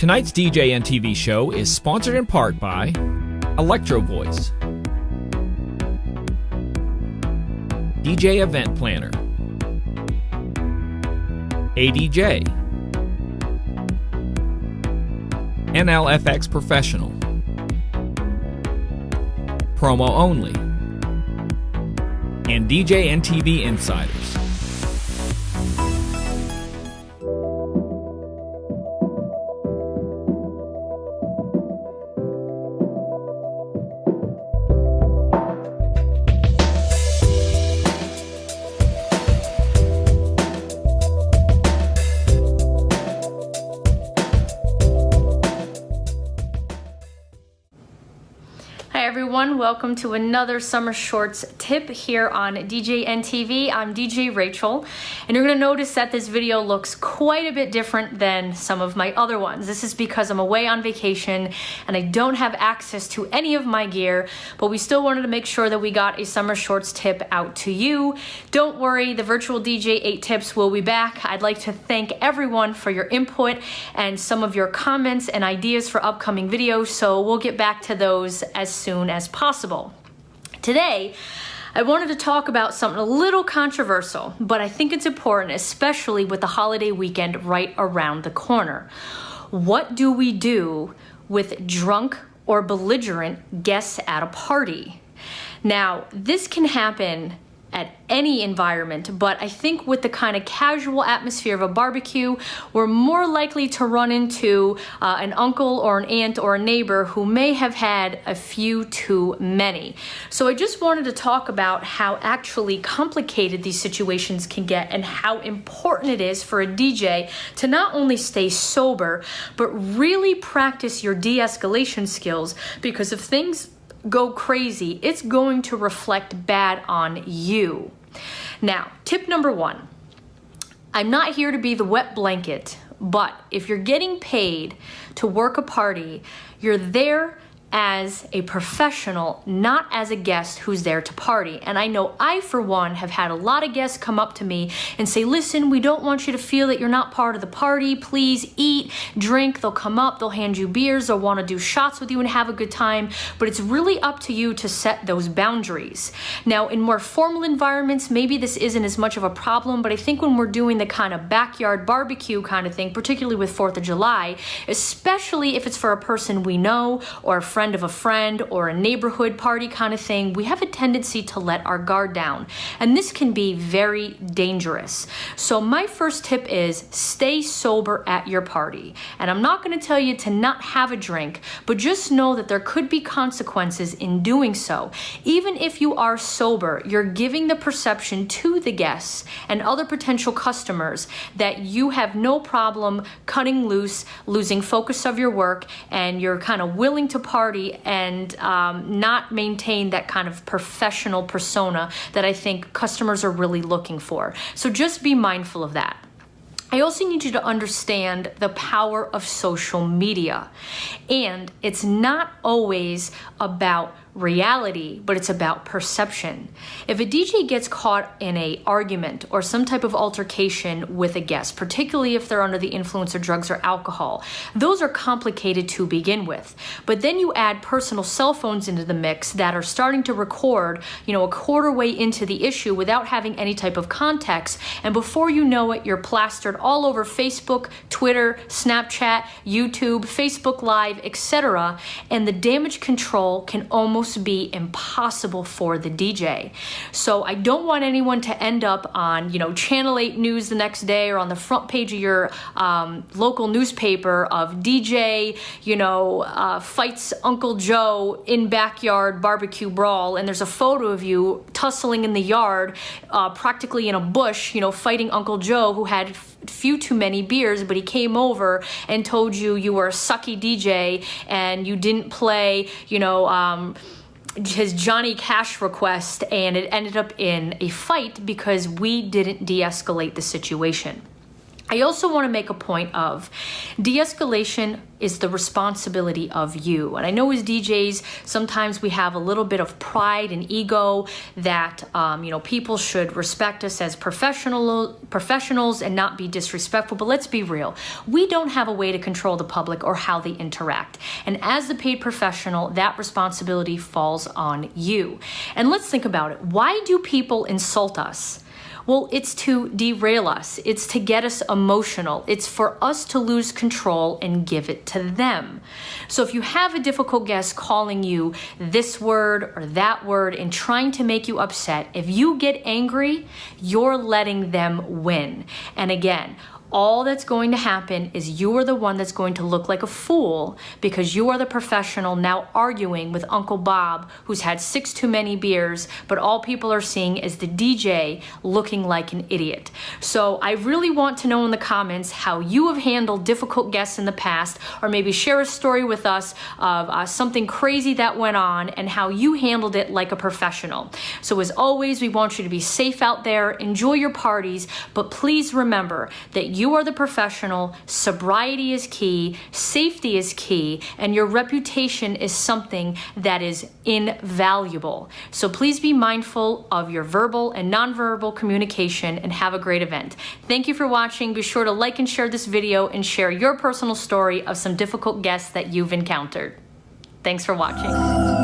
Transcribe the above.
Tonight's DJNTV show is sponsored in part by Electro Voice, DJ Event Planner, ADJ, NLFX Professional, Promo Only, and DJNTV Insiders. Welcome to another Summer Shorts tip here on DJNTV. I'm DJ Rachel, and you're going to notice that this video looks quite a bit different than some of my other ones. This is because I'm away on vacation and I don't have access to any of my gear, but we still wanted to make sure that we got a Summer Shorts tip out to you. Don't worry, the virtual DJ 8 tips will be back. I'd like to thank everyone for your input and some of your comments and ideas for upcoming videos, so we'll get back to those as soon as possible. Today, I wanted to talk about something a little controversial, but I think it's important, especially with the holiday weekend right around the corner. What do we do with drunk or belligerent guests at a party? Now, this can happen at any environment, but I think with the kind of casual atmosphere of a barbecue, we're more likely to run into an uncle or an aunt or a neighbor who may have had a few too many. So I just wanted to talk about how actually complicated these situations can get and how important it is for a DJ to not only stay sober, but really practice your de-escalation skills, because if things go crazy, it's going to reflect bad on you. Now, tip number 1. I'm not here to be the wet blanket, but if you're getting paid to work a party, you're there as a professional, not as a guest who's there to party. And I know I, for one, have had a lot of guests come up to me and say, listen, we don't want you to feel that you're not part of the party. Please eat, drink. They'll come up, they'll hand you beers, they'll want to do shots with you and have a good time. But it's really up to you to set those boundaries. Now, in more formal environments, maybe this isn't as much of a problem, but I think when we're doing the kind of backyard barbecue kind of thing, particularly with 4th of July, especially if it's for a person we know or a friend of a friend or a neighborhood party kind of thing, we have a tendency to let our guard down. And this can be very dangerous. So my first tip is stay sober at your party. And I'm not going to tell you to not have a drink, but just know that there could be consequences in doing so. Even if you are sober, you're giving the perception to the guests and other potential customers that you have no problem cutting loose, losing focus of your work, and you're kind of willing to party and not maintain that kind of professional persona that I think customers are really looking for. So just be mindful of that. I also need you to understand the power of social media. And it's not always about reality, but it's about perception. If a DJ gets caught in an argument or some type of altercation with a guest, particularly if they're under the influence of drugs or alcohol, those are complicated to begin with. But then you add personal cell phones into the mix that are starting to record, a quarter way into the issue without having any type of context, and before you know it, you're plastered all over Facebook, Twitter, Snapchat, YouTube, Facebook Live, etc., and the damage control can almost be impossible for the DJ. So I don't want anyone to end up on, Channel 8 News the next day or on the front page of your local newspaper of DJ, fights Uncle Joe in backyard barbecue brawl, and there's a photo of you tussling in the yard, practically in a bush, fighting Uncle Joe, who had few too many beers, but he came over and told you were a sucky DJ and you didn't play, his Johnny Cash request, and it ended up in a fight because we didn't de-escalate the situation. I also want to make a point of de-escalation is the responsibility of you. And I know as DJs, sometimes we have a little bit of pride and ego that, people should respect us as professionals and not be disrespectful. But let's be real. We don't have a way to control the public or how they interact. And as the paid professional, that responsibility falls on you. And let's think about it. Why do people insult us? Well, it's to derail us. It's to get us emotional. It's for us to lose control and give it to them. So if you have a difficult guest calling you this word or that word and trying to make you upset, if you get angry, you're letting them win. And again, all that's going to happen is you are the one that's going to look like a fool because you are the professional now arguing with Uncle Bob who's had 6 too many beers, but all people are seeing is the DJ looking like an idiot. So I really want to know in the comments how you have handled difficult guests in the past, or maybe share a story with us of something crazy that went on and how you handled it like a professional. So as always, we want you to be safe out there, enjoy your parties, but please remember that you are the professional, sobriety is key, safety is key, and your reputation is something that is invaluable. So please be mindful of your verbal and nonverbal communication and have a great event. Thank you for watching. Be sure to like and share this video and share your personal story of some difficult guests that you've encountered. Thanks for watching.